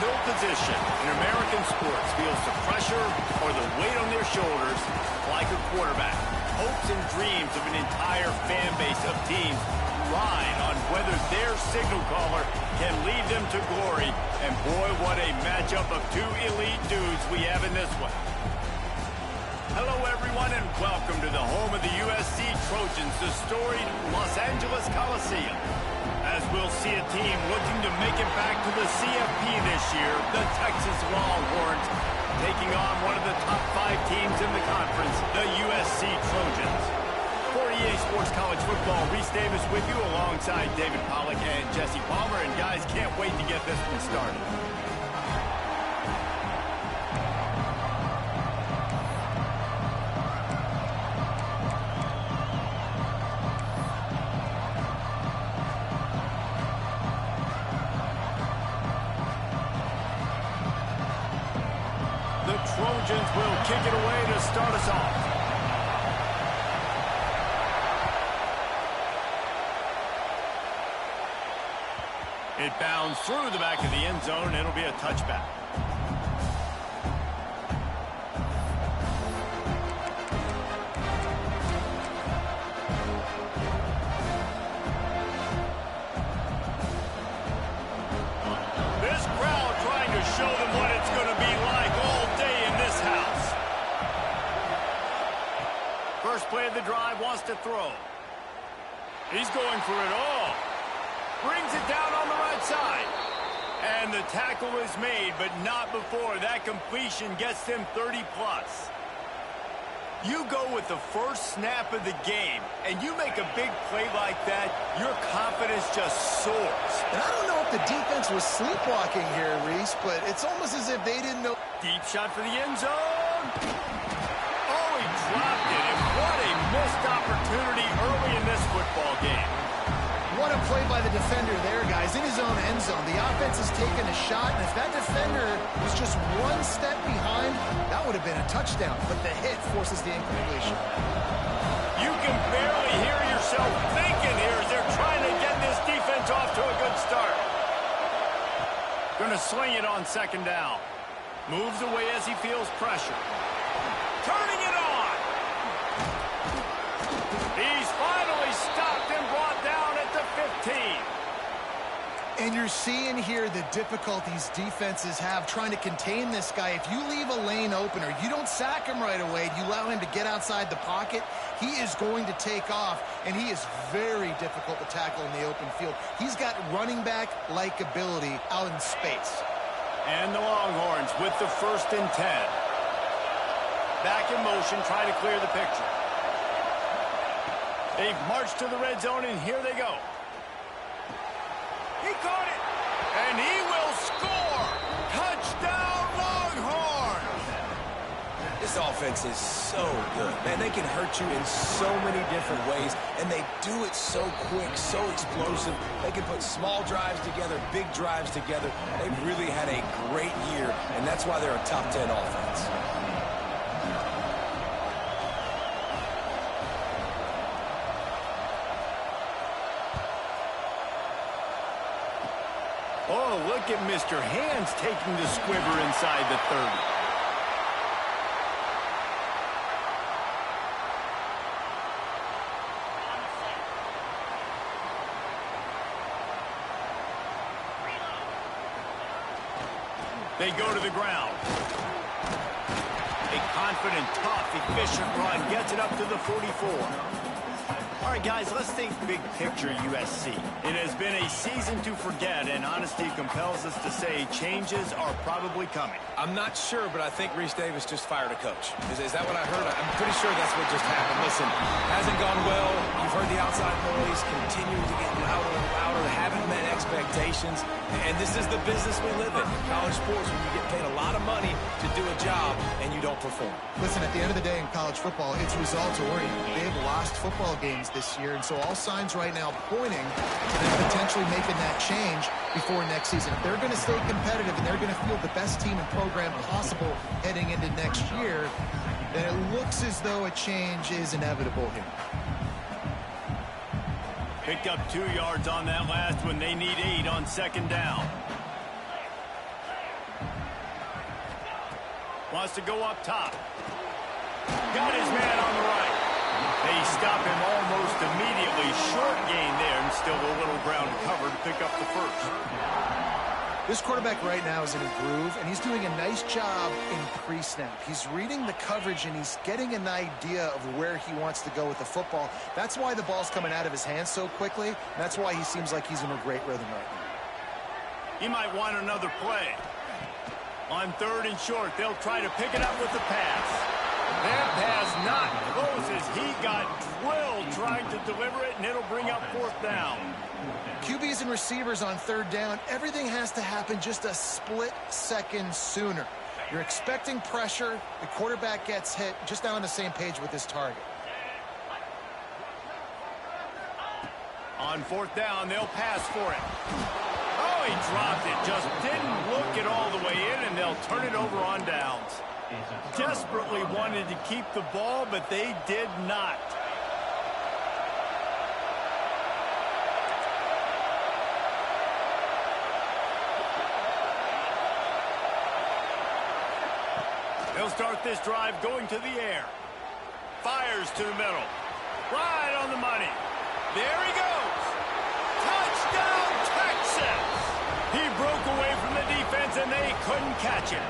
uphill position in American sports feels the pressure or the weight on their shoulders like a quarterback. Hopes and dreams of an entire fan base of teams ride on whether their signal caller can lead them to glory. And boy, what a matchup of two elite dudes we have in this one. Hello, everyone, and welcome to the home of the USC Trojans, the storied Los Angeles Coliseum. As we'll see a team looking to make it back to the CFP this year, the Texas Longhorns, taking on one of the top 5 teams in the conference, the USC Trojans. For EA Sports College Football, Reese Davis with you alongside David Pollack and Jesse Palmer. And guys, can't wait to get this one started. The Trojans will kick it away to start us off. It bounds through the back of the end zone. It'll be a touchback. This crowd trying to show them what it's going to be like all day in this house. First play of the drive, wants to throw. He's going for it all. Brings it down on the right side. And the tackle is made, but not before that completion gets them 30+. You go with the first snap of the game, and you make a big play like that, your confidence just soars. And I don't know if the defense was sleepwalking here, Reese, but it's almost as if they didn't know. Deep shot for the end zone. Oh, he dropped it, and what a missed opportunity early in this football game. What a play by the defender there, guys. In his own end zone, the offense has taken a shot, and if that defender was just one step behind, that would have been a touchdown. But the hit forces the incompletion. You can barely hear yourself thinking here as they're trying to get this defense off to a good start. Going to sling it on second down. Moves away as he feels pressure. Turning it on. He's finally stopped and brought down at the 15. And you're seeing here the difficulties defenses have trying to contain this guy. If you leave a lane open or you don't sack him right away, you allow him to get outside the pocket, he is going to take off, and he is very difficult to tackle in the open field. He's got running back-like ability out in space. And the Longhorns with the 1st and 10. Back in motion, try to clear the picture. They've marched to the red zone, and here they go. He caught it, and he will score. Touchdown, Longhorns! This offense is so good. Man, they can hurt you in so many different ways, and they do it so quick, so explosive. They can put small drives together, big drives together. They've really had a great year, and that's why they're a top 10 offense. Oh, look at Mr. Hands taking the squiver inside the 30. They go to the ground. A confident, tough, efficient run gets it up to the 44. All right, guys, let's think big picture USC. It has been a season to forget, and honesty compels us to say changes are probably coming. I'm not sure, but I think Reese Davis just fired a coach. Is that what I heard? I'm pretty sure that's what just happened. Listen, hasn't gone well. You've heard the outside noise, continuing to get louder and louder, haven't met expectations. And this is the business we live in college sports, when you get paid a lot of money to do a job and you don't perform. Listen, at the end of the day in college football, it's results oriented. They've lost football games this year, and so all signs right now pointing to them potentially making that change before next season. If they're going to stay competitive and they're going to field the best team and program possible heading into next year, then it looks as though a change is inevitable here. Picked up 2 yards on that last one. They need 8 on second down. Wants to go up top. Got his man on the right. They stop him almost immediately. Short gain there, and still a little ground to cover to pick up the first. This quarterback right now is in a groove, and he's doing a nice job in pre-snap. He's reading the coverage, and he's getting an idea of where he wants to go with the football. That's why the ball's coming out of his hands so quickly. And that's why he seems like he's in a great rhythm right now. He might want another play. On 3rd and short, they'll try to pick it up with the pass. That pass not close as he got drilled trying to deliver it, and it'll bring up 4th down. QBs and receivers on 3rd down, everything has to happen just a split second sooner. You're expecting pressure, the quarterback gets hit, just not on the same page with his target. On 4th down, they'll pass for it. Oh, he dropped it, just didn't look it all the way in, and they'll turn it over on downs. Desperately wanted to keep the ball, but they did not. They'll start this drive going to the air. Fires to the middle. Right on the money. There he goes. Touchdown, Texas! He broke away from the defense, and they couldn't catch him.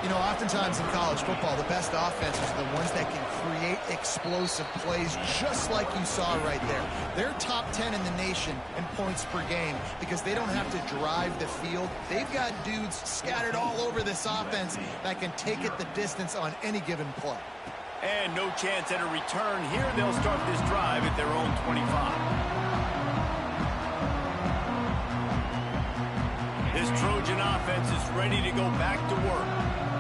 You know, oftentimes in college football, the best offenses are the ones that can create explosive plays, just like you saw right there. They're top 10 in the nation in points per game because they don't have to drive the field. They've got dudes scattered all over this offense that can take it the distance on any given play. And no chance at a return here. They'll start this drive at their own 25. This Trojan offense is ready to go back to work.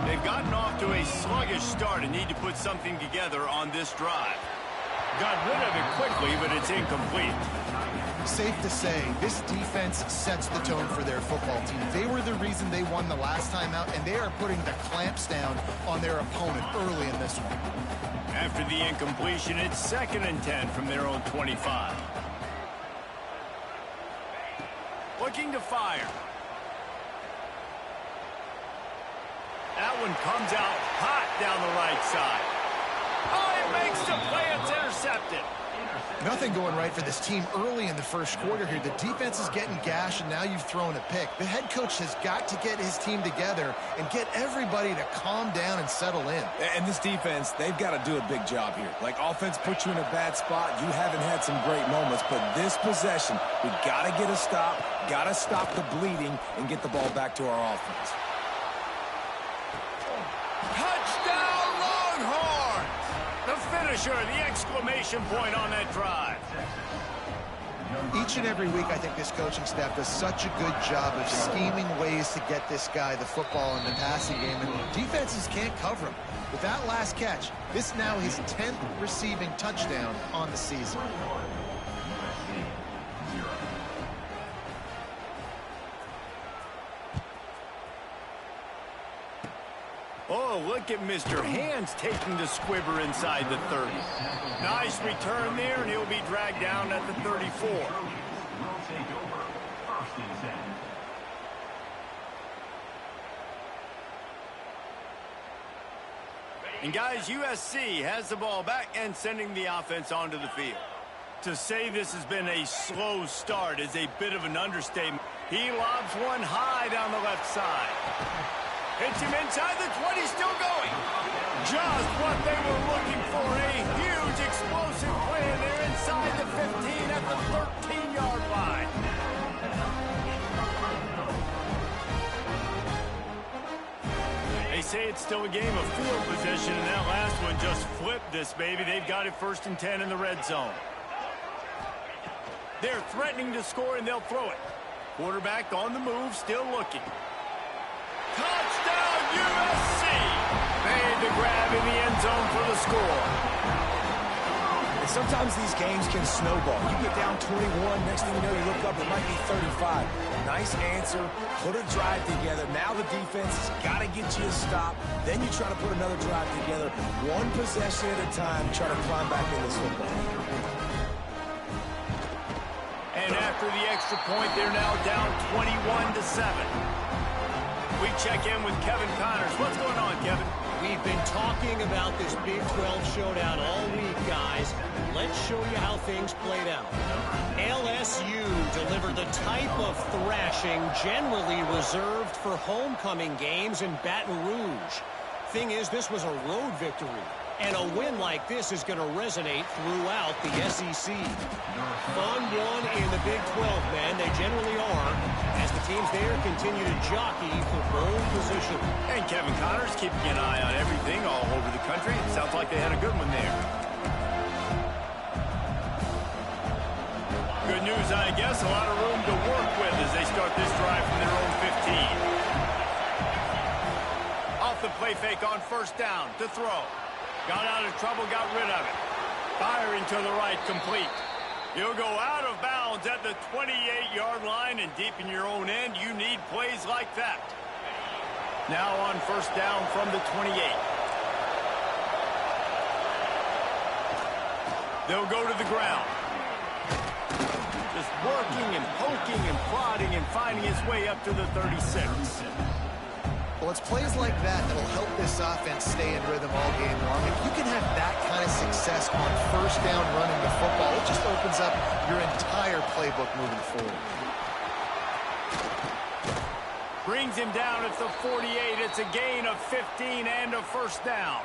They've gotten off to a sluggish start and need to put something together on this drive. Got rid of it quickly, but it's incomplete. Safe to say, this defense sets the tone for their football team. They were the reason they won the last time out, and they are putting the clamps down on their opponent early in this one. After the incompletion, it's 2nd and 10 from their own 25. Looking to fire. That one comes out hot down the right side. Oh, it makes the play. It's intercepted. Nothing going right for this team early in the first quarter here. The defense is getting gashed, and now you've thrown a pick. The head coach has got to get his team together and get everybody to calm down and settle in. And this defense, they've got to do a big job here. Like, offense puts you in a bad spot. You haven't had some great moments, but this possession, we got to get a stop, got to stop the bleeding, and get the ball back to our offense. Touchdown, Longhorns! The finisher, the exclamation point on that drive. Each and every week, I think this coaching staff does such a good job of scheming ways to get this guy the football in the passing game, and defenses can't cover him. With that last catch, this now his 10th receiving touchdown on the season. Oh, look at Mr. Hands taking the squibber inside the 30. Nice return there, and he'll be dragged down at the 34. And guys, USC has the ball back and sending the offense onto the field. To say this has been a slow start is a bit of an understatement. He lobs one high down the left side. Hits him inside the 20, still going. Just what they were looking for, a huge explosive play, and they're inside the 15 at the 13-yard line. They say it's still a game of field position, and that last one just flipped this baby. They've got it 1st and 10 in the red zone. They're threatening to score, and they'll throw it. Quarterback on the move, still looking. Touchdown, USC! Made the grab in the end zone for the score. And sometimes these games can snowball. You get down 21, next thing you know, you look up, it might be 35. Nice answer, put a drive together. Now the defense has got to get you a stop. Then you try to put another drive together. One possession at a time, try to climb back in this football. And after the extra point, they're now down 21-7. We check in with Kevin Connors. What's going on, Kevin? We've been talking about this Big 12 showdown all week, guys. Let's show you how things played out. LSU delivered the type of thrashing generally reserved for homecoming games in Baton Rouge. Thing is, this was a road victory, and a win like this is going to resonate throughout the SEC. Fun one in the Big 12, man. They generally are, as the teams there continue to jockey for bowl position. And Kevin Connors keeping an eye on everything all over the country. It sounds like they had a good one there. Good news, I guess. A lot of room to work with as they start this drive from their own 15. Off the play fake on first down to throw. Got out of trouble, got rid of it. Firing to the right, complete. You'll go out of bounds at the 28-yard line, and deep in your own end, you need plays like that. Now on first down from the 28. They'll go to the ground. Just working and poking and prodding and finding his way up to the 36. Well, it's plays like that that'll help this offense stay in rhythm all game long. If you can have that kind of success on first down running the football, it just opens up your entire playbook moving forward. Brings him down at the 48. It's a gain of 15 and a first down.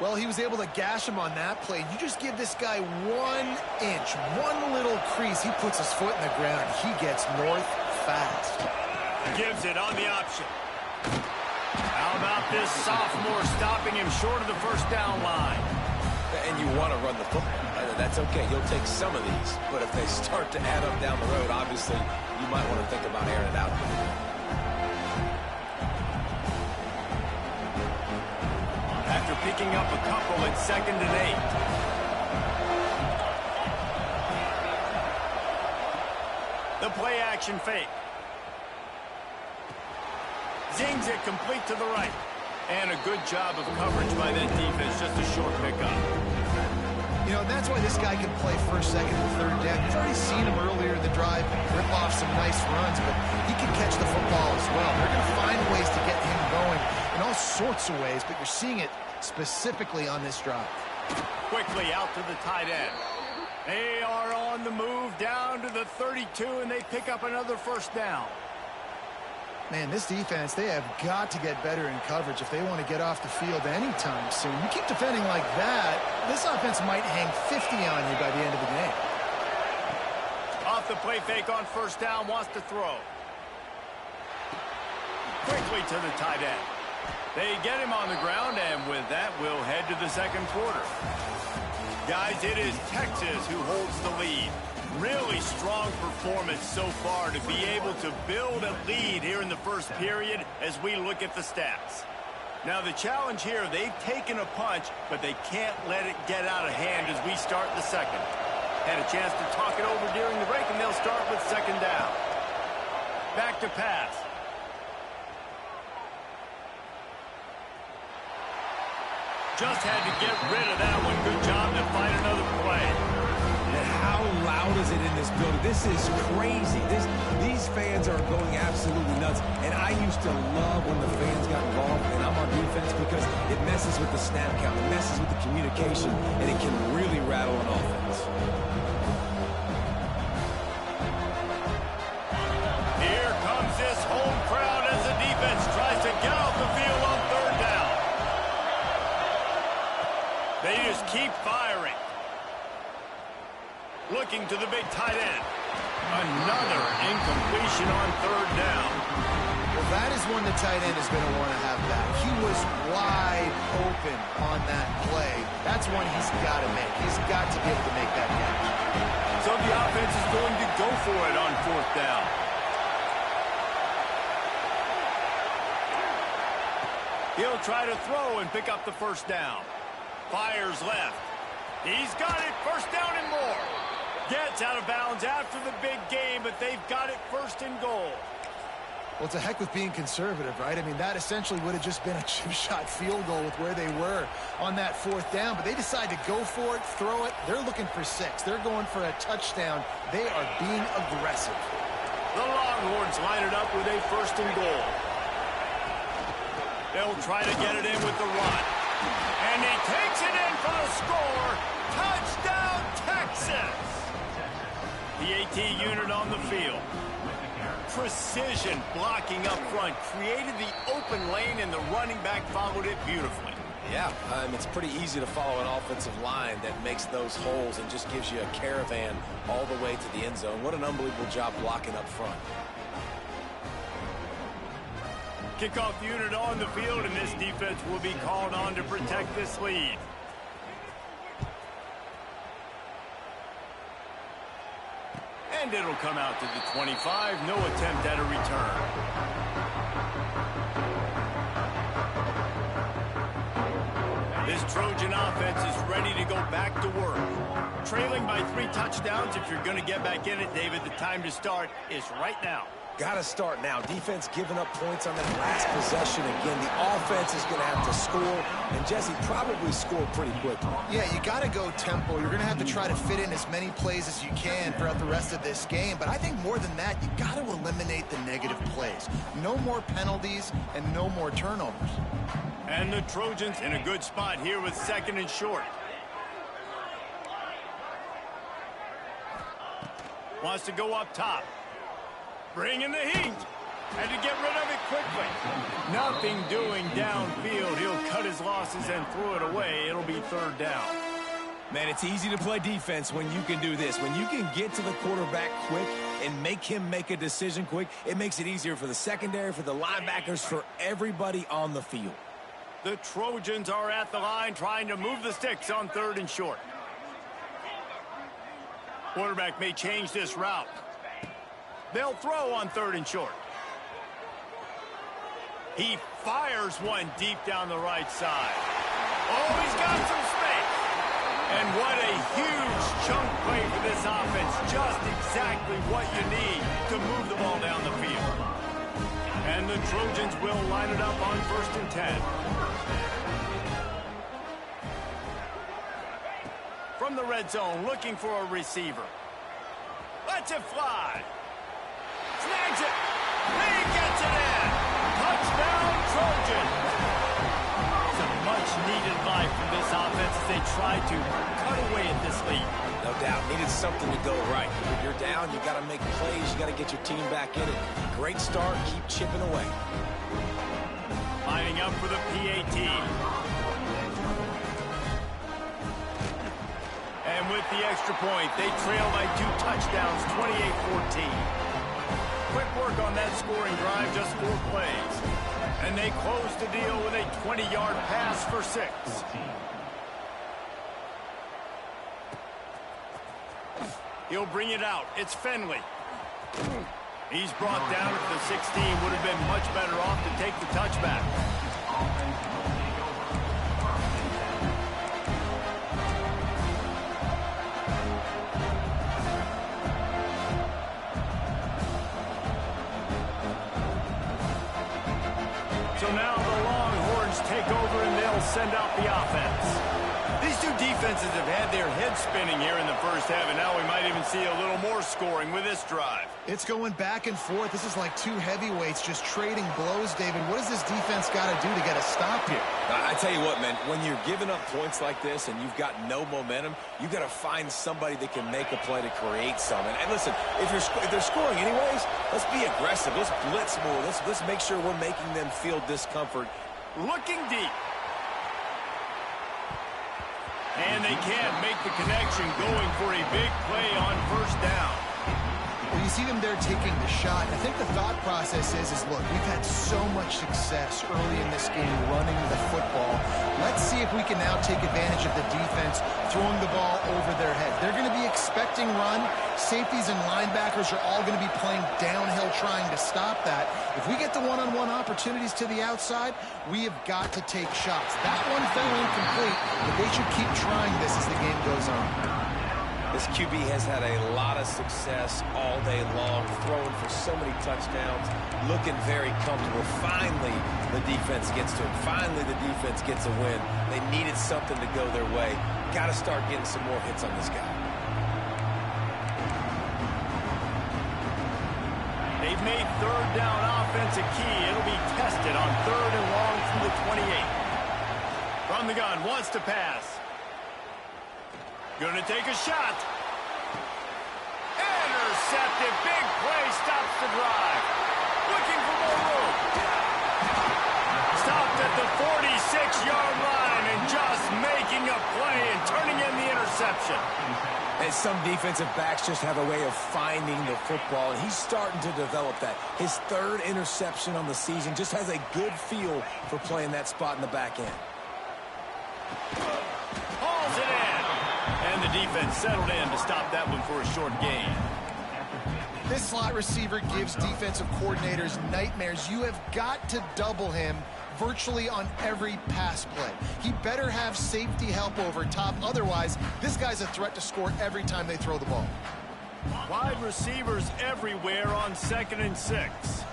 Well, he was able to gash him on that play. You just give this guy 1 inch, one little crease. He puts his foot in the ground. He gets north fast. Gives it on the option. How about this sophomore stopping him short of the first down line? And you want to run the football. That's okay. You'll take some of these. But if they start to add up down the road, obviously, you might want to think about airing it out. After picking up a couple at 2nd and 8. The play action fake. Zings it complete to the right. And a good job of coverage by that defense. Just a short pickup. You know, that's why this guy can play first, second, and third down. You've already seen him earlier in the drive rip off some nice runs, but he can catch the football as well. They're going to find ways to get him going in all sorts of ways, but you're seeing it specifically on this drive. Quickly out to the tight end. They are on the move down to the 32, and they pick up another first down. Man, this defense, they have got to get better in coverage if they want to get off the field anytime soon. You keep defending like that, this offense might hang 50 on you by the end of the game. Off the play fake on first down, wants to throw. Quickly to the tight end. They get him on the ground, and with that, we'll head to the second quarter. Guys, it is Texas who holds the lead. Really strong performance so far to be able to build a lead here in the first period as we look at the stats. Now the challenge here, they've taken a punch, but they can't let it get out of hand as we start the second. Had a chance to talk it over during the break, and they'll start with second down. Back to pass. Just had to get rid of that one. Good job to find another play. How loud is it in this building? This is crazy. These fans are going absolutely nuts. And I used to love when the fans got involved, and I'm on defense, because it messes with the snap count, it messes with the communication, and it can really rattle an offense. Here comes this home crowd as the defense tries to get off the field on third down. They just keep firing. Looking to the big tight end. Another incompletion on third down. Well, that is one the tight end is going to want to have back. He was wide open on that play. That's one he's got to make. He's got to be able to make that catch. So the offense is going to go for it on fourth down. He'll try to throw and pick up the first down. Fires left. He's got it. First down and more. Gets out of bounds after the big game, but they've got it first and goal. Well, it's a heck with being conservative, right? I mean, that essentially would have just been a two-shot field goal with where they were on that fourth down, but they decide to go for it, throw it. They're looking for 6. They're going for a touchdown. They are being aggressive. The Longhorns line it up with a first and goal. They'll try to get it in with the run. And he takes it in for the score. Touchdown, Texas! The AT unit on the field. Precision blocking up front. Created the open lane, and the running back followed it beautifully. Yeah, it's pretty easy to follow an offensive line that makes those holes and just gives you a caravan all the way to the end zone. What an unbelievable job blocking up front. Kickoff unit on the field, and this defense will be called on to protect this lead. And it'll come out to the 25. No attempt at a return. This Trojan offense is ready to go back to work. Trailing by 3 touchdowns. If you're going to get back in it, David, the time to start is right now. Got to start now. Defense giving up points on that last possession. Again, the offense is going to have to score, and Jesse probably scored pretty quickly. Yeah, you got to go tempo. You're going to have to try to fit in as many plays as you can throughout the rest of this game. But I think more than that, you got to eliminate the negative plays. No more penalties and no more turnovers. And the Trojans in a good spot here with 2nd and short. Wants to go up top. Bringing the heat. And to get rid of it quickly. Nothing doing downfield. He'll cut his losses and throw it away. It'll be 3rd down. Man, it's easy to play defense when you can do this. When you can get to the quarterback quick and make him make a decision quick, it makes it easier for the secondary, for the linebackers, for everybody on the field. The Trojans are at the line trying to move the sticks on 3rd and short. Quarterback may change this route. They'll throw on 3rd and short. He fires one deep down the right side. Oh, he's got some space. And what a huge chunk play for this offense. Just exactly what you need to move the ball down the field. And the Trojans will line it up on 1st and 10. From the red zone, looking for a receiver. Lets it fly. Snags it. He gets it in. Touchdown, Trojan. It's a much-needed life from this offense as they try to cut away at this lead. No doubt. Needed something to go right. When you're down, you got to make plays. You got to get your team back in it. Great start. Keep chipping away. Lining up for the PAT. And with the extra point, they trail by 2 touchdowns, 28-14. Quick work on that scoring drive, just 4 plays. And they close the deal with a 20-yard pass for 6. He'll bring it out. It's Finley. He's brought down at the 16. Would have been much better off to take the touchback. So now the Longhorns take over and they'll send out the offense. These two defenses have had their heads spinning here in the first half, and now we might even see a little more scoring with this drive. It's going back and forth. This is like 2 heavyweights just trading blows, David. What does this defense got to do to get a stop here? I tell you what, man, when you're giving up points like this and you've got no momentum, you got to find somebody that can make a play to create something. And listen, if they're scoring anyways, let's be aggressive. Let's blitz more. Let's make sure we're making them feel discomfort. Looking deep. And they can't make the connection, going for a big play on 1st down. Well, you see them there taking the shot. I think the thought process is look, we've had so much success early in this game running the football. Let's see if we can now take advantage of the defense throwing the ball over their head. They're going to be expecting run. Safeties and linebackers are all going to be playing downhill trying to stop that. If we get the one-on-one opportunities to the outside, we have got to take shots. That one fell incomplete, but they should keep trying this as the game goes on. This QB has had a lot of success all day long, throwing for so many touchdowns, looking very comfortable. Finally, the defense gets to him. Finally, the defense gets a win. They needed something to go their way. Got to start getting some more hits on this guy. They've made 3rd down offense a key. It'll be tested on 3rd and long from the From the gun, wants to pass. Gonna take a shot. Intercepted. Big play, stops the drive. Looking for more room. Stopped at the 46-yard line and just making a play and turning in the interception. And some defensive backs just have a way of finding the football, and he's starting to develop that. His third interception on the season, just has a good feel for playing that spot in the back end. Hauls it in. And the defense settled in to stop that one for a short gain. This slot receiver gives defensive coordinators nightmares. You have got to double him virtually on every pass play. He better have safety help over top. Otherwise, this guy's a threat to score every time they throw the ball. Wide receivers everywhere on 2nd and 6.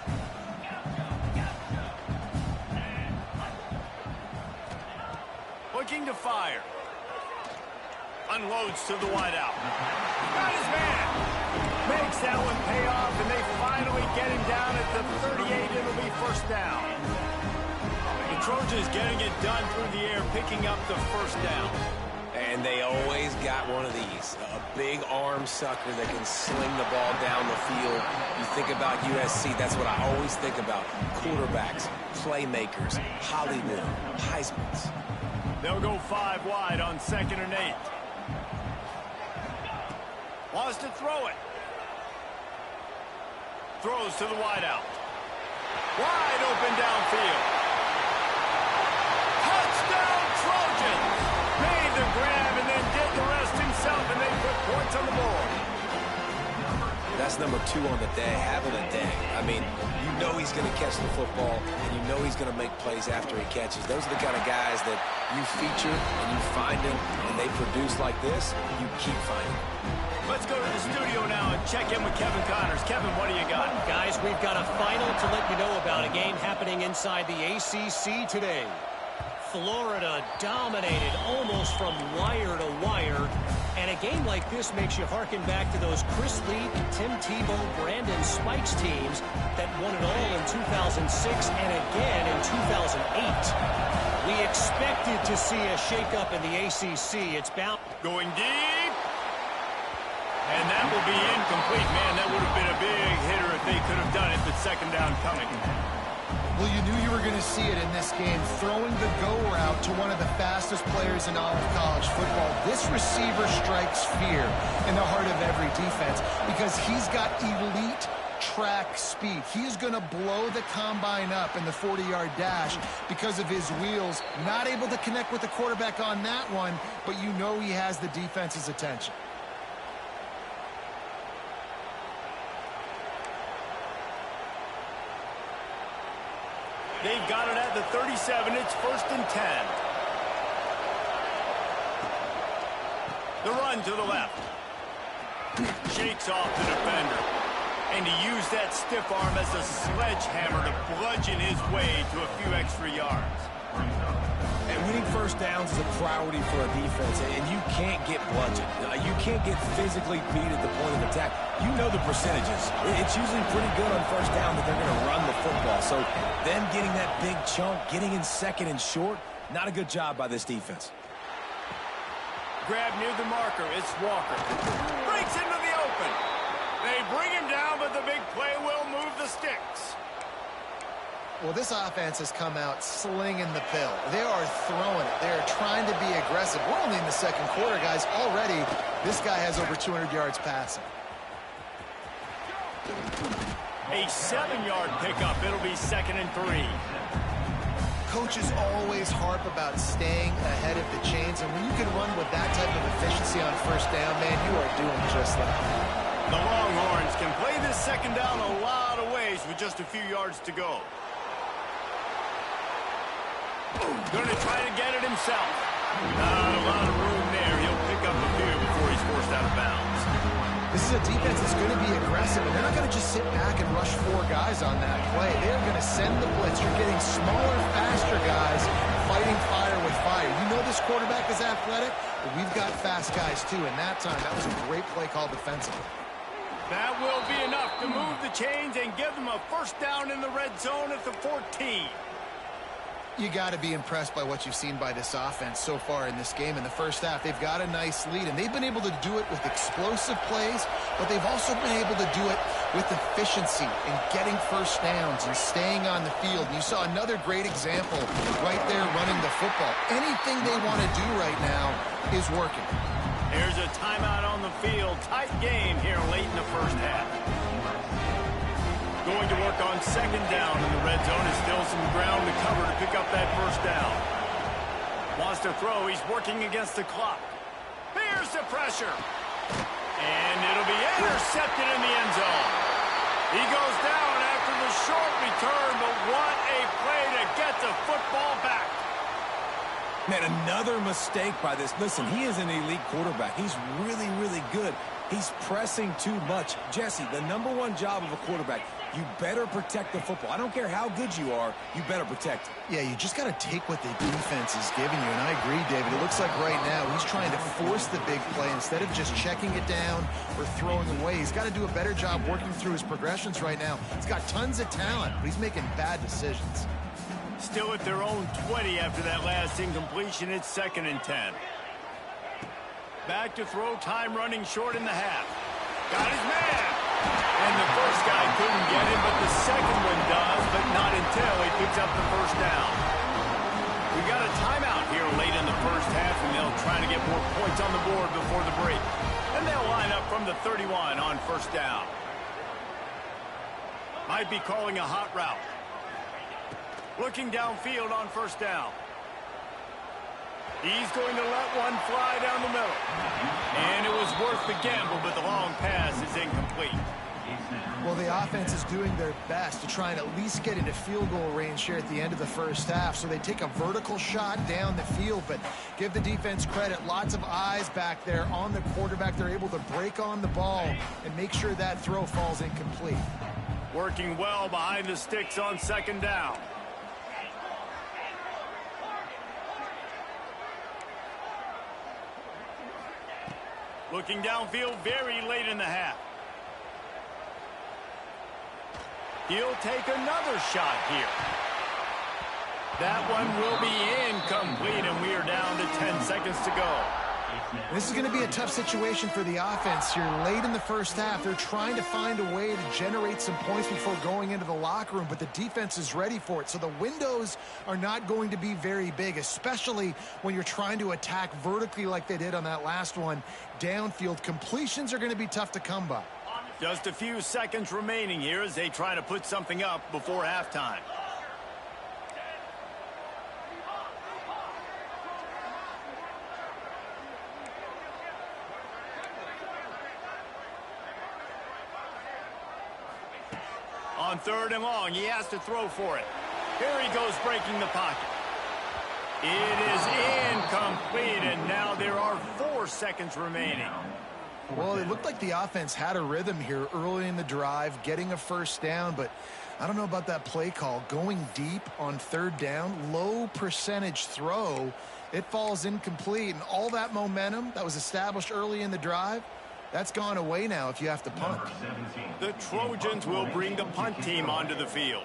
Looking to fire. Unloads to the wideout. Got his man. Makes that one pay off, and they finally get him down at the 38. It'll be first down. The Trojans getting it done through the air, picking up the first down. And they always got one of these, a big arm sucker that can sling the ball down the field. You think about USC, that's what I always think about. Quarterbacks, playmakers, Hollywood, Heismans. They'll go 5 wide on 2nd and 8. Wants to throw it. Throws to the wideout. Wide open downfield. Touchdown Trojans! Made the grab and then did the rest himself, and they put points on the board. That's number 2 on the day, having a day. I mean, you know he's going to catch the football, and you know he's going to make plays after he catches. Those are the kind of guys that you feature and you find them, and they produce like this, you keep finding them. Let's go to the studio now and check in with Kevin Connors. Kevin, what do you got? Guys, we've got a final to let you know about, a game happening inside the ACC today. Florida dominated almost from wire to wire. And a game like this makes you harken back to those Chris Leak, Tim Tebow, Brandon Spikes teams that won it all in 2006 and again in 2008. We expected to see a shakeup in the ACC. It's bound. Going deep. And that will be incomplete. Man, that would have been a big hitter if they could have done it, but second down coming. Well, you knew you were going to see it in this game, throwing the go route to one of the fastest players in all of college football. This receiver strikes fear in the heart of every defense because he's got elite track speed. He's going to blow the combine up in the 40-yard dash because of his wheels. Not able to connect with the quarterback on that one, but you know he has the defense's attention. They've got it at the 37. It's 1st and 10. The run to the left. Shakes off the defender. And to use that stiff arm as a sledgehammer to bludgeon his way to a few extra yards. And winning first downs is a priority for a defense, and you can't get bludgeoned. You can't get physically beat at the point of attack. You know the percentages. It's usually pretty good on first down that they're going to run the football. So them getting that big chunk, getting in 2nd and short, not a good job by this defense. Grab near the marker. It's Walker. Breaks into the open. They bring him down, but the big play will move the sticks. Well, this offense has come out slinging the pill. They are throwing it. They are trying to be aggressive. We're only in the 2nd quarter, guys. Already, this guy has over 200 yards passing. A 7-yard pickup. It'll be 2nd and 3. Coaches always harp about staying ahead of the chains, and when you can run with that type of efficiency on first down, man, you are doing just that. The Longhorns can play this second down a lot of ways with just a few yards to go. Going to try to get it himself. Not a lot of room there. He'll pick up a few before he's forced out of bounds. This is a defense that's going to be aggressive, and they're not going to just sit back and rush 4 guys on that play. They're going to send the blitz. You're getting smaller, faster guys fighting fire with fire. You know this quarterback is athletic, but we've got fast guys too. And that time, that was a great play call defensively. That will be enough to move the chains and give them a first down in the red zone at the 14. You got to be impressed by what you've seen by this offense so far in this game. In the first half, they've got a nice lead, and they've been able to do it with explosive plays, but they've also been able to do it with efficiency and getting first downs and staying on the field. And you saw another great example right there running the football. Anything they want to do right now is working. Here's a timeout on the field. Tight game here late in the first half. Going to work on second down in the red zone. Is still some ground to cover to pick up that first down. Wants to throw. He's working against the clock. Here's the pressure. And it'll be intercepted in the end zone. He goes down after the short return, but what a play to get the football back. Man, another mistake by this. Listen, he is an elite quarterback. He's really, really good. He's pressing too much. Jesse, the #1 job of a quarterback, you better protect the football. I don't care how good you are, you better protect it. Yeah, you just got to take what the defense is giving you, and I agree, David. It looks like right now he's trying to force the big play instead of just checking it down or throwing away. He's got to do a better job working through his progressions right now. He's got tons of talent, but he's making bad decisions. Still at their own 20 after that last incompletion. It's 2nd and 10. Back to throw, time running short in the half. Got his man. And the first guy couldn't get him, but the second one does, but not until he picks up the first down. We got a timeout here late in the first half, and they'll try to get more points on the board before the break. And they'll line up from the 31 on first down. Might be calling a hot route. Looking downfield on first down. He's going to let one fly down the middle. And it was worth the gamble, but the long pass is incomplete. Well, the offense is doing their best to try and at least get into field goal range here at the end of the first half. So they take a vertical shot down the field, but give the defense credit. Lots of eyes back there on the quarterback. They're able to break on the ball and make sure that throw falls incomplete. Working well behind the sticks on second down. Looking downfield very late in the half. He'll take another shot here. That one will be incomplete, and we are down to 10 seconds to go. This is going to be a tough situation for the offense here. Late in the first half, they're trying to find a way to generate some points before going into the locker room, but the defense is ready for it. So the windows are not going to be very big, especially when you're trying to attack vertically like they did on that last one. Downfield completions are going to be tough to come by. Just a few seconds remaining here as they try to put something up before halftime. On 3rd and long, he has to throw for it. Here he goes breaking the pocket. It is incomplete, and now there are 4 seconds remaining. Well, it looked like the offense had a rhythm here early in the drive, getting a first down, but I don't know about that play call. Going deep on 3rd down, low percentage throw, it falls incomplete, and all that momentum that was established early in the drive, that's gone away now if you have to punt. The Trojans will bring the punt team onto the field.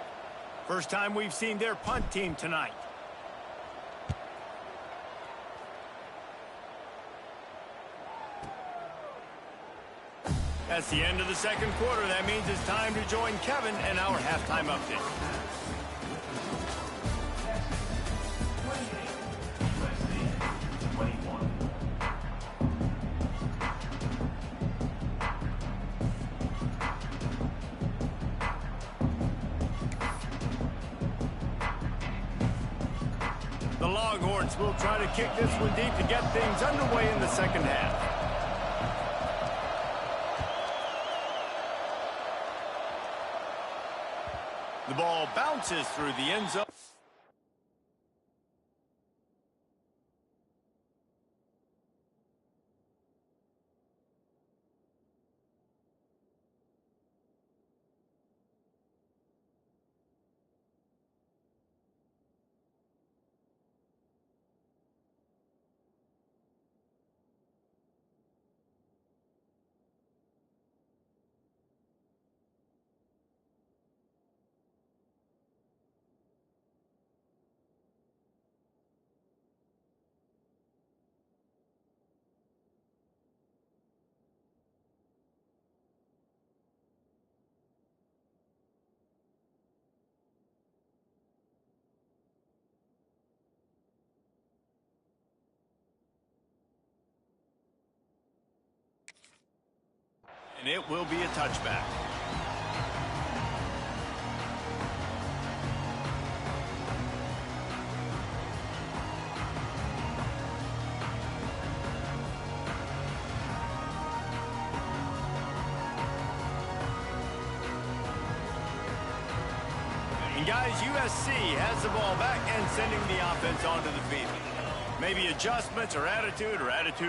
First time we've seen their punt team tonight. That's the end of the second quarter. That means it's time to join Kevin and our halftime update. The Longhorns will try to kick this one deep to get things underway in the second half. The ball bounces through the end zone. and it will be a touchback. And guys, USC has the ball back and sending the offense onto the field. Maybe adjustments or attitude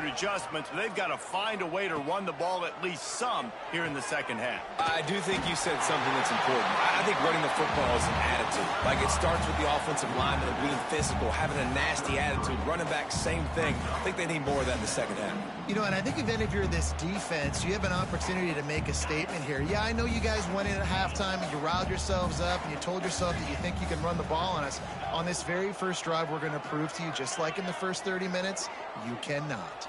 adjustments, but they've got to find a way to run the ball at least some here in the second half. I do think you said something that's important. I think running the football is an attitude. Like, it starts with the offensive lineman being physical, having a nasty attitude. Running back, same thing. I think they need more of that in the second half. You know, and I think even if you're this defense, you have an opportunity to make a statement here. Yeah, I know you guys went in at halftime and you riled yourselves up and you told yourself that you think you can run the ball on us. On this very first drive, we're going to prove to you, just like in the first 30 minutes, you cannot.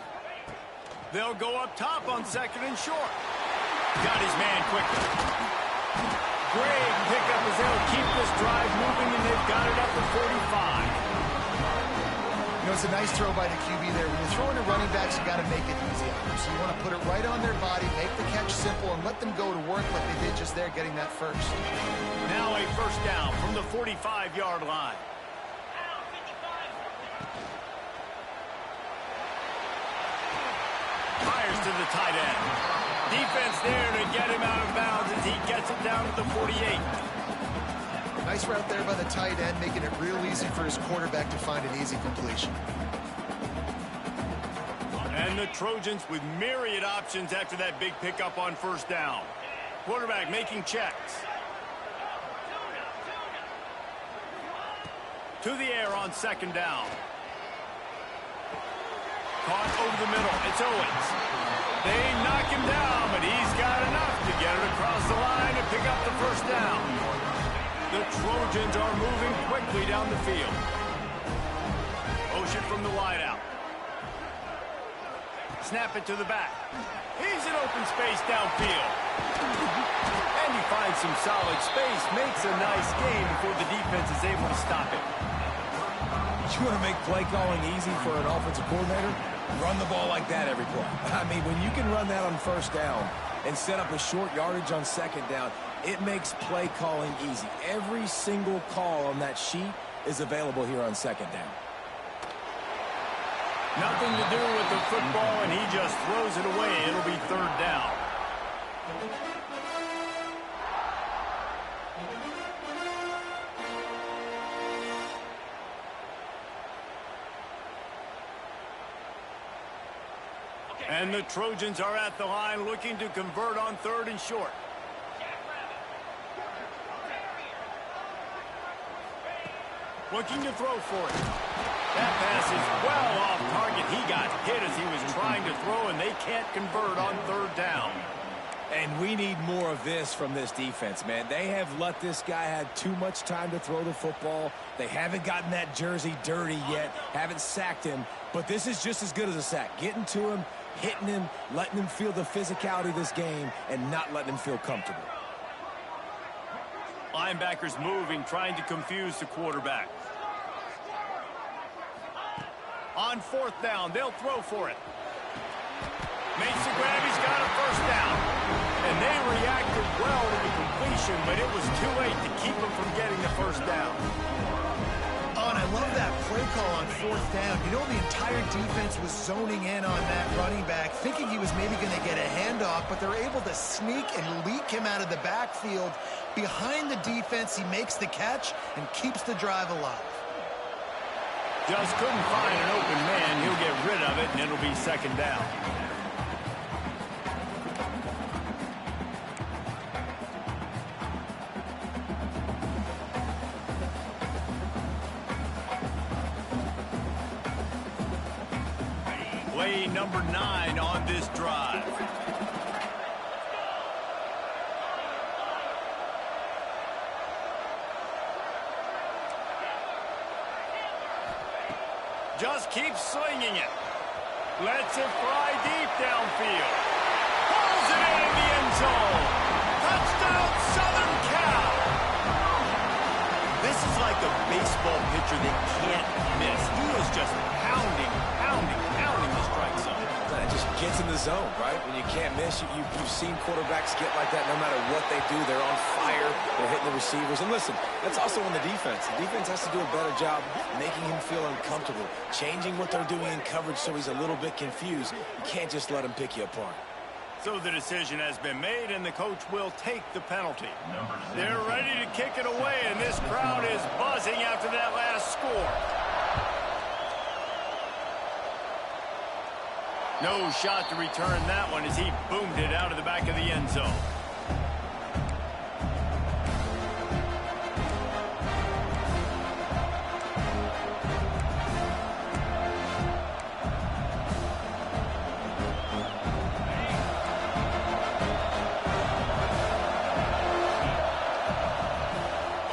They'll go up top on second and short. Got his man quickly. Great pickup as they'll keep this drive moving, and they've got it up to 45. You know, it's a nice throw by the QB there. When you're throwing to running backs, you got to make it easy on them. So you want to put it right on their body, make the catch simple, and let them go to work like they did just there, getting that first. Now a first down from the 45-yard line. Fires to the tight end. Defense there to get him out of bounds as he gets it down to the 48. Nice route there by the tight end, making it real easy for his quarterback to find an easy completion. And the Trojans with myriad options after that big pickup on first down. Quarterback making checks. To the air on second down. Caught over the middle. It's Owens. They knock him down, but he's got enough to get it across the line and pick up the first down. The Trojans are moving quickly down the field. Motion from the wideout. Snap it to the back. He's in open space downfield. And he finds some solid space, makes a nice gain before the defense is able to stop it. You want to make play calling easy for an offensive coordinator? Run the ball like that every play. I mean, when you can run that on first down and set up a short yardage on second down, it makes play calling easy. Every single call on that sheet is available here on second down. Nothing to do with the football, and he just throws it away. It'll be third down. And the Trojans are at the line looking to convert on third and short. Looking to throw for it. That pass is well off target. He got hit as he was trying to throw, and they can't convert on third down. And we need more of this from this defense, man. They have let this guy have too much time to throw the football. They haven't gotten that jersey dirty yet, haven't sacked him. But this is just as good as a sack. Getting to him, hitting him, letting him feel the physicality of this game, and not letting him feel comfortable. Linebackers moving, trying to confuse the quarterback. On fourth down, they'll throw for it. Makes the grab, he's got a first down. And they reacted well to the completion, but it was too late to keep him from getting the first down. Oh, and I love that play call on fourth down. You know, the entire defense was zoning in on that running back, thinking he was maybe going to get a handoff, but they're able to sneak and leak him out of the backfield. Behind the defense, he makes the catch and keeps the drive alive. Just couldn't find an open man. He'll get rid of it, and it'll be second down. Play number 9 on this drive. Just keeps slinging it. Lets it fly deep downfield. Pulls it into the end zone. Touchdown, Southern Cal. This is like a baseball pitcher that can't miss. He is just pounding the strike zone. Just gets in the zone, right? When you can't miss, you've seen quarterbacks get like that no matter what they do. They're on fire. They're hitting the receivers. And listen, that's also on the defense. The defense has to do a better job making him feel uncomfortable, changing what they're doing in coverage so he's a little bit confused. You can't just let him pick you apart. So the decision has been made, and the coach will take the penalty. They're ready to kick it away, and this crowd is buzzing after that last score. No shot to return that one as he boomed it out of the back of the end zone.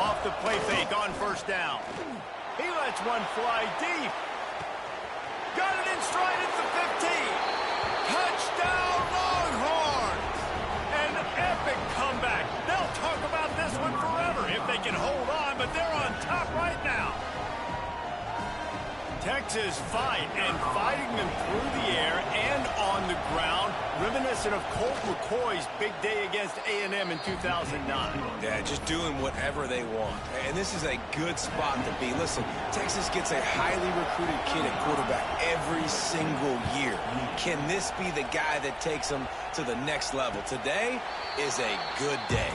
Off the play fake on first down. He lets one fly deep. Got it in stride at the 15. Touchdown, Longhorns! An epic comeback. They'll talk about this one forever if they can hold on, but they're on top right now. Texas fight and fighting them through the air and on the ground, reminiscent of Colt McCoy's big day against A&M in 2009. Yeah, just doing whatever they want. And this is a good spot to be. Listen, Texas gets a highly recruited kid at quarterback every single year. Can this be the guy that takes them to the next level? Today is a good day.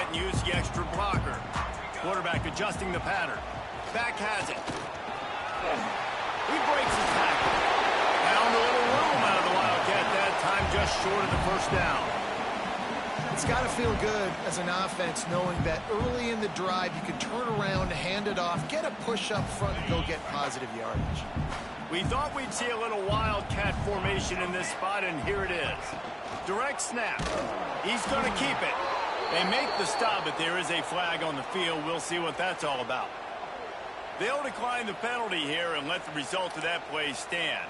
And use the extra blocker. Quarterback adjusting the pattern. Back has it. He breaks his tackle. Found a little room out of the Wildcat that time, just short of the first down. It's got to feel good as an offense knowing that early in the drive you can turn around, hand it off, get a push up front, and go get positive yardage. We thought we'd see a little Wildcat formation in this spot, and here it is. Direct snap. He's going to keep it. They make the stop, but there is a flag on the field. We'll see what that's all about. They'll decline the penalty here and let the result of that play stand.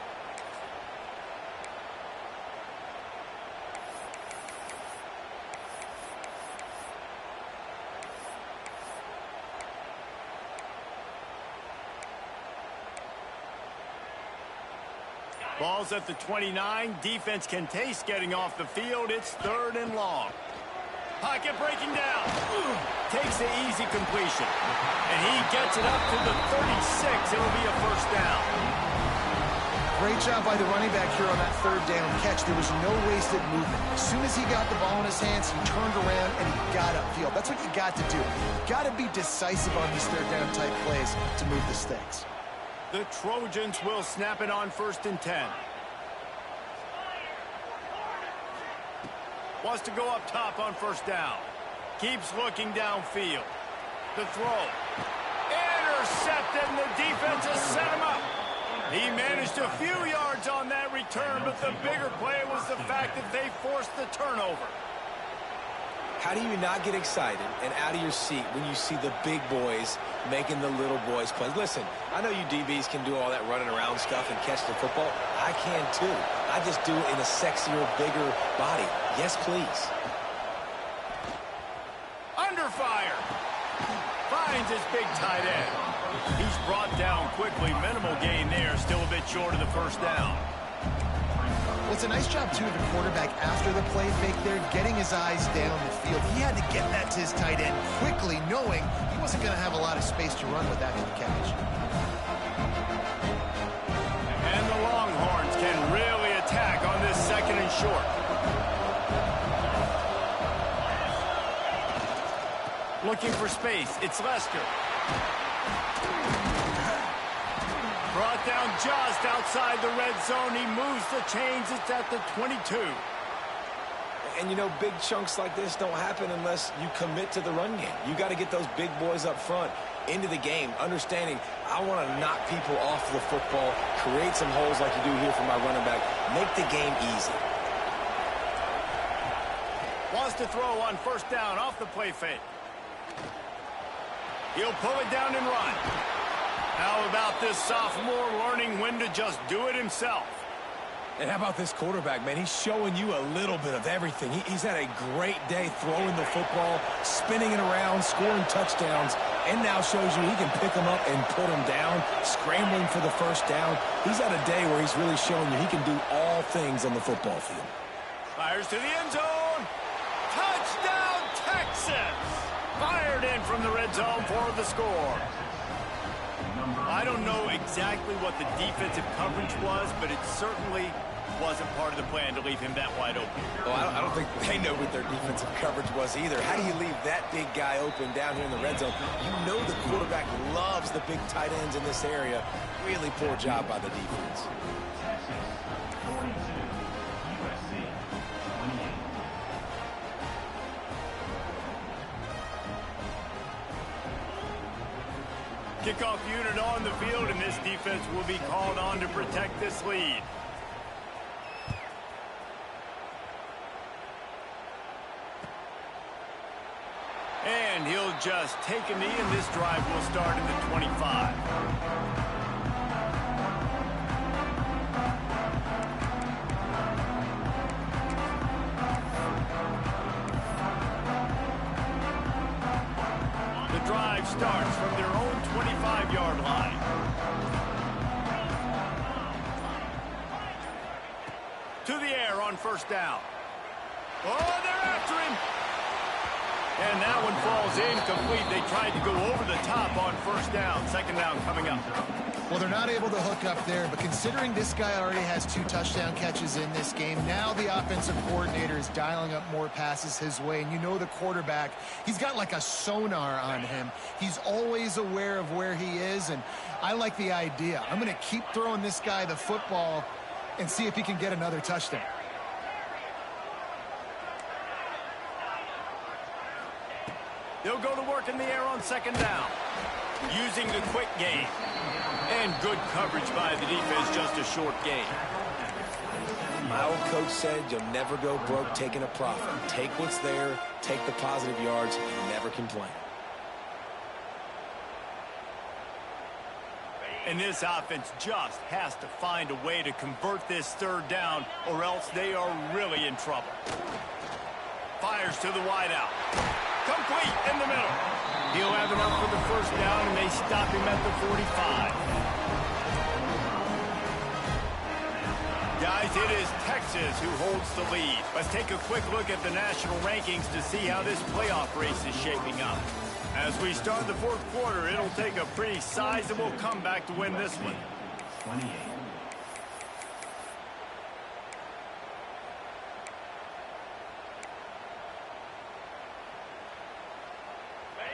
Ball's at the 29. Defense can taste getting off the field. It's 3rd and long. Pocket breaking down. Takes the easy completion. And he gets it up to the 36. It'll be a first down. Great job by the running back here on that 3rd down catch. There was no wasted movement. As soon as he got the ball in his hands, he turned around and he got upfield. That's what you got to do. You got to be decisive on these 3rd down type plays to move the stakes. The Trojans will snap it on 1st and 10. Wants to go up top on first down. Keeps looking downfield. The throw. Intercepted, and the defense has set him up. He managed a few yards on that return, but the bigger play was the fact that they forced the turnover. How do you not get excited and out of your seat when you see the big boys making the little boys play? Listen, I know you DBs can do all that running around stuff and catch the football. I can too. I just do it in a sexier, bigger body. Yes, please. Under fire. Finds his big tight end. He's brought down quickly. Minimal gain there. Still a bit short of the first down. Well, it's a nice job, too, of the quarterback after the play fake there, getting his eyes down the field. He had to get that to his tight end quickly, knowing he wasn't going to have a lot of space to run with after the catch. And the Longhorns can really attack on this 2nd and short. Looking for space. It's Lester. Brought down just outside the red zone. He moves the chains. It's at the 22. And, you know, big chunks like this don't happen unless you commit to the run game. You got to get those big boys up front into the game, understanding I want to knock people off the football, create some holes like you do here for my running back, make the game easy. Wants to throw on first down off the play fake. He'll pull it down and run. How about this sophomore learning when to just do it himself? And how about this quarterback, man? He's showing you a little bit of everything. He's had a great day throwing the football, spinning it around, scoring touchdowns, and now shows you he can pick them up and put them down, scrambling for the first down. He's had a day where he's really showing you he can do all things on the football field. Fires to the end zone. Touchdown, Texas! Fired in from the red zone for the score. I don't know exactly what the defensive coverage was, but it certainly wasn't part of the plan to leave him that wide open. Well, I don't think they know what their defensive coverage was either. How do you leave that big guy open down here in the red zone? You know the quarterback loves the big tight ends in this area. Really poor job by the defense. Kickoff unit on the field, and this defense will be called on to protect this lead. And he'll just take a knee, and this drive will start in the 25. The drive starts from their own 25-yard line. To the air on first down. Oh, they're after him. And that one falls incomplete. They tried to go over the top on first down. Second down coming up. Well, they're not able to hook up there, but considering this guy already has 2 touchdown catches in this game, now the offensive coordinator is dialing up more passes his way. And you know the quarterback, he's got like a sonar on him. He's always aware of where he is, and I like the idea. I'm going to keep throwing this guy the football and see if he can get another touchdown. They'll go to work in the air on second down, using the quick game. And good coverage by the defense, just a short gain. My old coach said you'll never go broke taking a profit. Take what's there, take the positive yards, and never complain. And this offense just has to find a way to convert this third down, or else they are really in trouble. Fires to the wideout. Complete in the middle. He'll have enough for the first down, and they stop him at the 45. Guys, it is Texas who holds the lead. Let's take a quick look at the national rankings to see how this playoff race is shaping up. As we start the fourth quarter, it'll take a pretty sizable comeback to win this one. 28.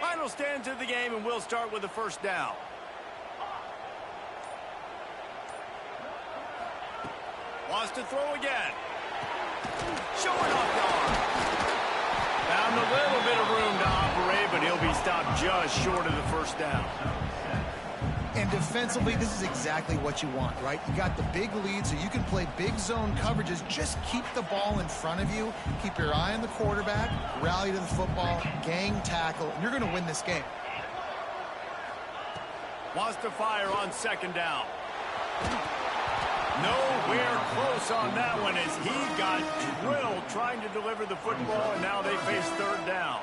Final stands of the game, and we'll start with the first down. Wants to throw again. Showing off the arm. Found a little bit of room to operate, but he'll be stopped just short of the first down. And defensively, this is exactly what you want, right? You got the big lead, so you can play big zone coverages. Just keep the ball in front of you. Keep your eye on the quarterback. Rally to the football. Gang tackle. And you're going to win this game. Wants to fire on second down. Nowhere close on that one as he got drilled trying to deliver the football, and now they face third down.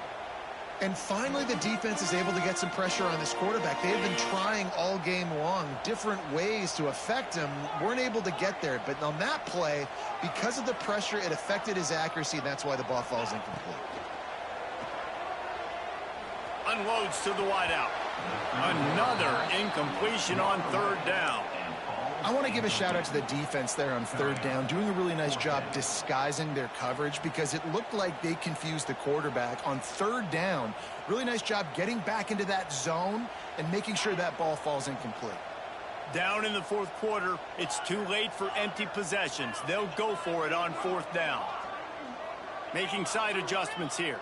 And finally, the defense is able to get some pressure on this quarterback. They have been trying all game long different ways to affect him. Weren't able to get there. But on that play, because of the pressure, it affected his accuracy, and that's why the ball falls incomplete. Unloads to the wideout. Another incompletion on third down. I want to give a shout out to the defense there on third down, doing a really nice job disguising their coverage because it looked like they confused the quarterback on third down. Really nice job getting back into that zone and making sure that ball falls incomplete. Down in the fourth quarter, it's too late for empty possessions. They'll go for it on fourth down. Making side adjustments here.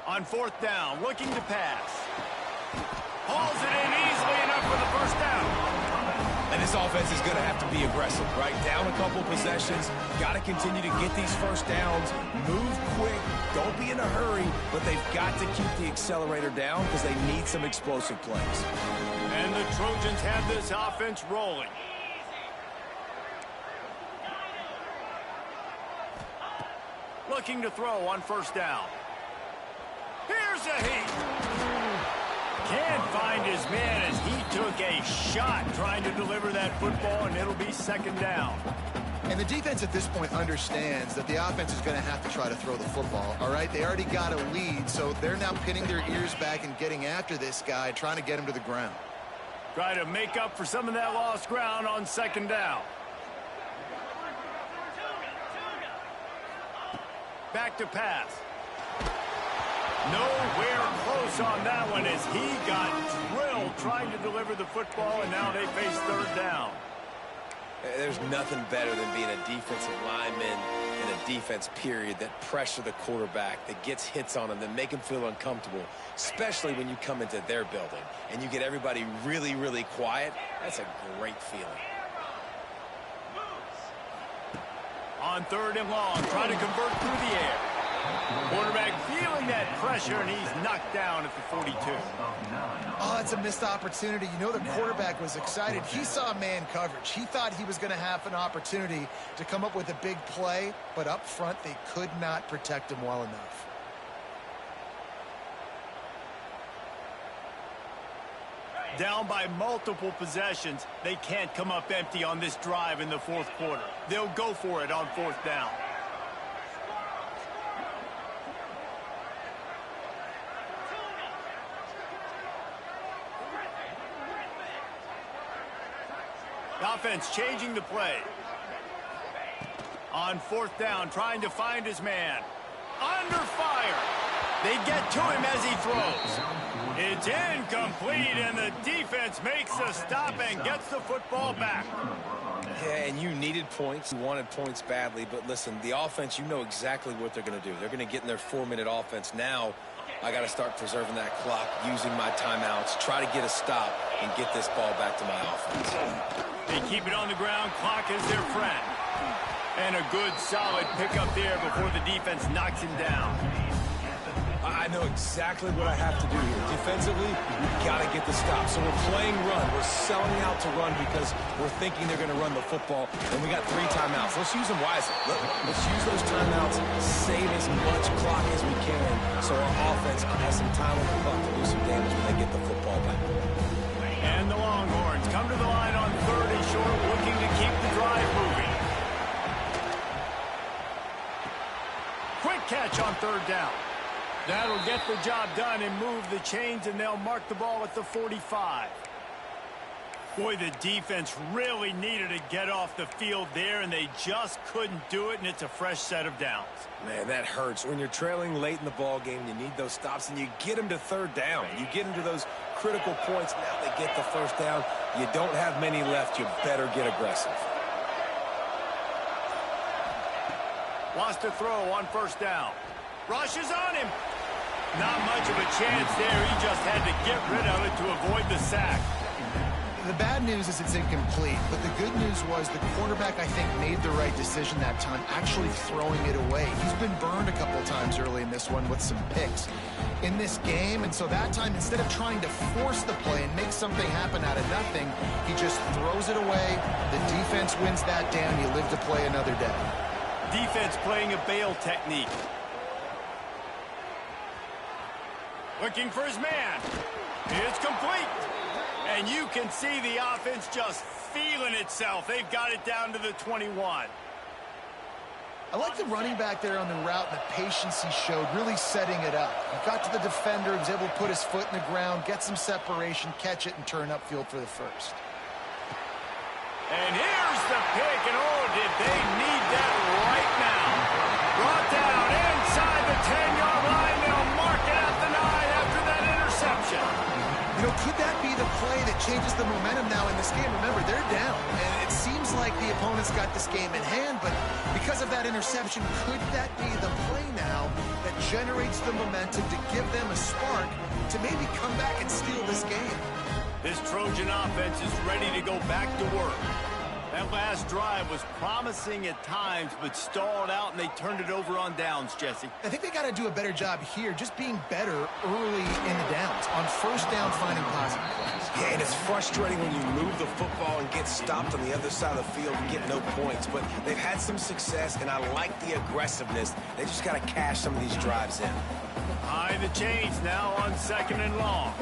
On fourth down, looking to pass. Hauls it in easily enough for the first down. And this offense is going to have to be aggressive, right? Down a couple possessions, got to continue to get these first downs, move quick, don't be in a hurry, but they've got to keep the accelerator down because they need some explosive plays. And the Trojans have this offense rolling. Looking to throw on first down. Here's a heat. Can't find his man as he took a shot trying to deliver that football, and it'll be second down. And the defense at this point understands that the offense is going to have to try to throw the football, all right? They already got a lead, so they're now pinning their ears back and getting after this guy, trying to get him to the ground. Try to make up for some of that lost ground on second down. Back to pass. Nowhere close on that one as he got drilled trying to deliver the football, and now they face third down. There's nothing better than being a defensive lineman in a defense period that pressure the quarterback, that gets hits on him, that make him feel uncomfortable, especially when you come into their building and you get everybody really, really quiet. That's a great feeling. On third and long, trying to convert through the air. Quarterback feeling that pressure, and he's knocked down at the 42. Oh, it's a missed opportunity. You know, the quarterback was excited. He saw man coverage. He thought he was going to have an opportunity to come up with a big play, but up front, they could not protect him well enough. Down by multiple possessions, they can't come up empty on this drive in the fourth quarter. They'll go for it on fourth down. Offense changing the play. On fourth down, trying to find his man. Under fire. They get to him as he throws. It's incomplete, and the defense makes a stop and gets the football back. Yeah, and you needed points. You wanted points badly, but listen, the offense, you know exactly what they're going to do. They're going to get in their 4-minute offense. Now, I got to start preserving that clock, using my timeouts, try to get a stop, and get this ball back to my offense. They keep it on the ground. Clock is their friend. And a good, solid pickup there before the defense knocks him down. I know exactly what I have to do here. Defensively, we've got to get the stop. So we're playing run. We're selling out to run because we're thinking they're going to run the football, and we got 3 timeouts. Let's use them wisely. Let's use those timeouts, save as much clock as we can so our offense has some time on the clock to do some damage when they get the football back. And the Longhorns come to the line on third and short, looking to keep the drive moving. Quick catch on third down. That'll get the job done and move the chains, and they'll mark the ball at the 45. Boy, the defense really needed to get off the field there, and they just couldn't do it, and it's a fresh set of downs. Man, that hurts. When you're trailing late in the ball game, you need those stops, and you get them to third down. You get them to those critical points. Now they get the first down. You don't have many left. You better get aggressive. Wants to throw on first down. Rushes on him. Not much of a chance there. He just had to get rid of it to avoid the sack. The bad news is it's incomplete, but the good news was the quarterback, I think, made the right decision that time, actually throwing it away. He's been burned a couple times early in this one with some picks in this game, and so that time, instead of trying to force the play and make something happen out of nothing, he just throws it away. The defense wins that down. You live to play another day. Defense playing a bail technique. Looking for his man. It's complete. And you can see the offense just feeling itself. They've got it down to the 21. I like the running back there on the route and the patience he showed, really setting it up. He got to the defender, he was able to put his foot in the ground, get some separation, catch it, and turn upfield for the first. And here's the pick, and oh, did they need that right now. Brought down inside the 10-yard line. They'll mark it at the 9 after that interception. You know, could that be the play that changes the momentum now in this game? Remember, they're down, and it seems like the opponent's got this game in hand, but because of that interception, could that be the play now that generates the momentum to give them a spark to maybe come back and steal this game? This Trojan Trojan offense is ready to go back to work. That last drive was promising at times, but stalled out, and they turned it over on downs, Jesse. I think they got to do a better job here, just being better early in the downs. On first down, finding positive plays. Yeah, and it's frustrating when you move the football and get stopped on the other side of the field and get no points. But they've had some success, and I like the aggressiveness. They just got to cash some of these drives in. Behind the chains now on 2nd and long.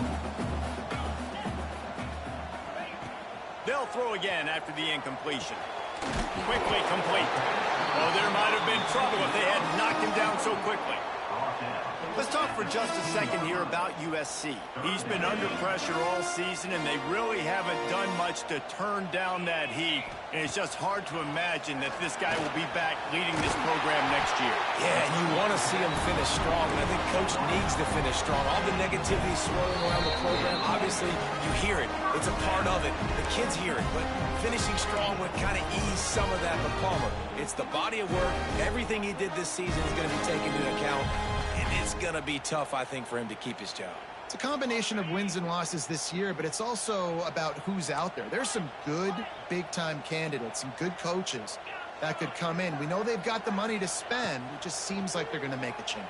They'll throw again after the incompletion. Quickly complete. Oh, there might have been trouble if they had knocked him down so quickly. Let's talk for just a second here about USC. He's been under pressure all season, and they really haven't done much to turn down that heat. And it's just hard to imagine that this guy will be back leading this program next year. Yeah, and you want to see him finish strong, and I think Coach needs to finish strong. All the negativity swirling around the program, obviously, you hear it. It's a part of it. The kids hear it, but finishing strong would kind of ease some of that for Palmer. It's the body of work. Everything he did this season is going to be taken into account, and it's going to be tough, I think, for him to keep his job. It's a combination of wins and losses this year, but it's also about who's out there. There's some good big-time candidates, some good coaches that could come in. We know they've got the money to spend. It just seems like they're going to make a change.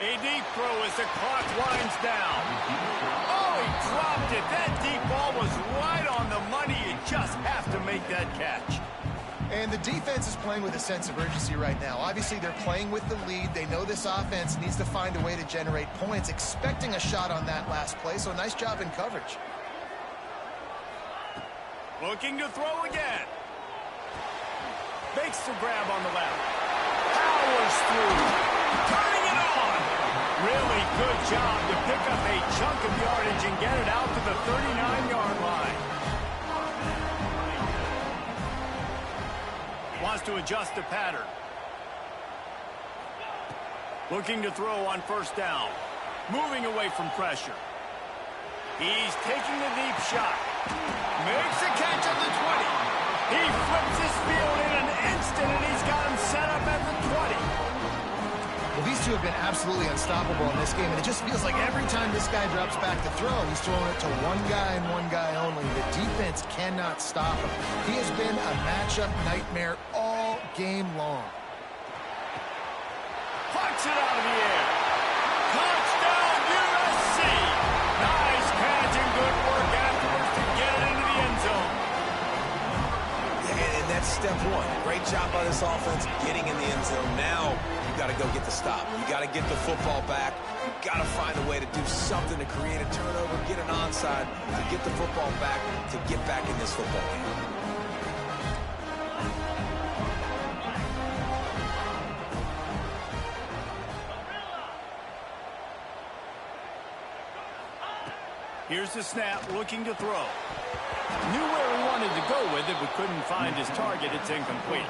A deep throw as the clock winds down. Oh, he dropped it. That deep ball was right on the money. You just have to make that catch. And the defense is playing with a sense of urgency right now. Obviously, they're playing with the lead. They know this offense needs to find a way to generate points, expecting a shot on that last play, so nice job in coverage. Looking to throw again. Makes the grab on the left. Powers through. Turning it on. Really good job to pick up a chunk of yardage and get it out to the 39-yard line. Wants to adjust the pattern. Looking to throw on first down. Moving away from pressure. He's taking the deep shot. Makes a catch at the 20. He flips his field in an instant, and he's got him set up at the 20. Well, these two have been absolutely unstoppable in this game, and it just feels like every time this guy drops back to throw, he's throwing it to one guy and one guy only. The defense cannot stop him. He has been a matchup nightmare all game long. Pucks it out of the air. Touchdown, USC. Nice catch and good work afterwards to get it into the end zone. And that's step one. Great job by this offense getting in the end zone. Now you got to go get the stop. You got to get the football back. You got to find a way to do something to create a turnover, get an onside, to get the football back, to get back in this football game. Here's the snap, looking to throw. Knew where he wanted to go with it, but couldn't find his target. It's incomplete.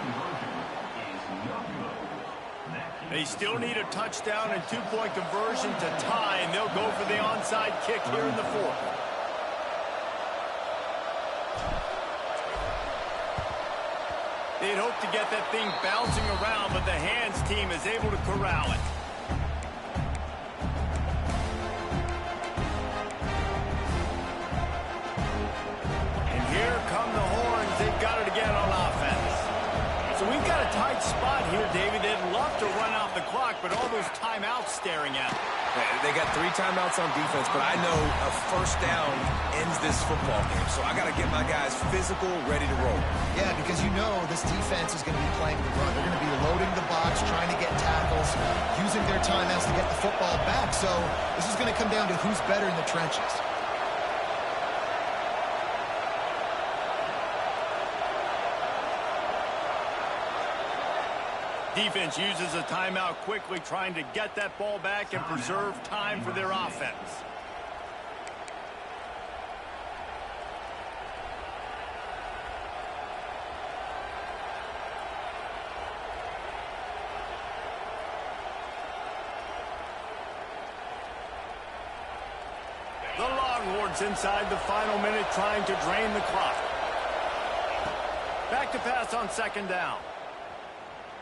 They still need a touchdown and two-point conversion to tie, and they'll go for the onside kick here in the fourth. They'd hoped to get that thing bouncing around, but the hands team is able to corral it. Here come the horns. They've got it again on offense. So we've got a tight spot here, David. They'd love to run out the clock, but all those timeouts staring at them. They got 3 timeouts on defense, but I know a first down ends this football game. So I got to get my guys physical, ready to roll. Yeah, because you know this defense is going to be playing the run. They're going to be loading the box, trying to get tackles, using their timeouts to get the football back. So this is going to come down to who's better in the trenches. Defense uses a timeout quickly, trying to get that ball back and preserve time for their offense. The Longhorns inside the final minute, trying to drain the clock. Back to pass on second down.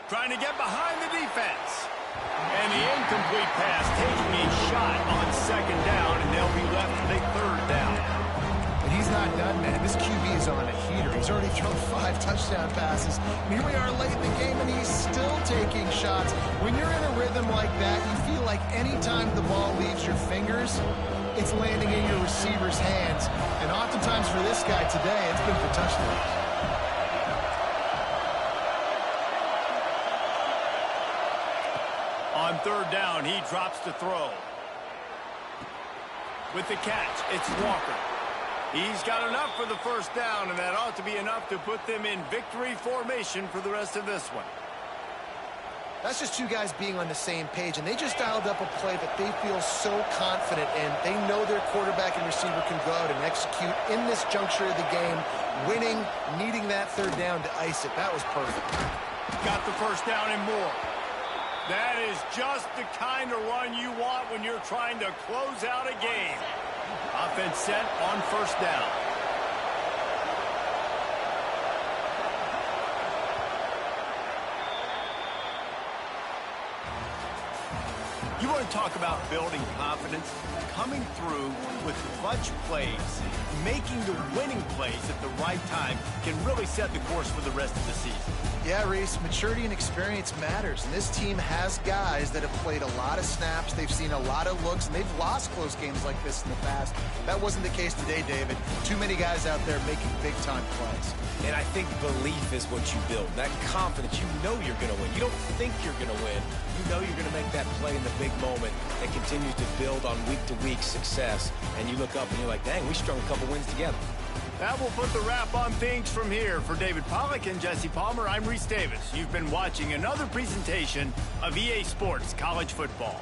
Trying to get behind the defense. And the incomplete pass taking a shot on second down, and they'll be left with a third down. not done, man. This QB is on a heater. He's already thrown 5 touchdown passes. And here we are late in the game, and he's still taking shots. When you're in a rhythm like that, you feel like any time the ball leaves your fingers, it's landing in your receiver's hands. And oftentimes for this guy today, it's been for touchdowns. On third down, he drops to throw. With the catch, it's Walker. He's got enough for the first down, and that ought to be enough to put them in victory formation for the rest of this one. That's just two guys being on the same page, and they just dialed up a play that they feel so confident in. They know their quarterback and receiver can go out and execute in this juncture of the game, winning, needing that third down to ice it. That was perfect. Got the first down and more. That is just the kind of run you want when you're trying to close out a game. Offense set on first down. You want to talk about building confidence? Coming through with clutch plays, making the winning plays at the right time can really set the course for the rest of the season. Yeah, Reese, maturity and experience matters. And this team has guys that have played a lot of snaps. They've seen a lot of looks, and they've lost close games like this in the past. That wasn't the case today, David. Too many guys out there making big-time plays. And I think belief is what you build. That confidence, you know you're going to win. You don't think you're going to win. You know you're going to make that play in the big moment that continues to build on week-to-week success. And you look up and you're like, dang, we strung a couple wins together. That will put the wrap on things from here. For David Pollack and Jesse Palmer, I'm Reese Davis. You've been watching another presentation of EA Sports College Football.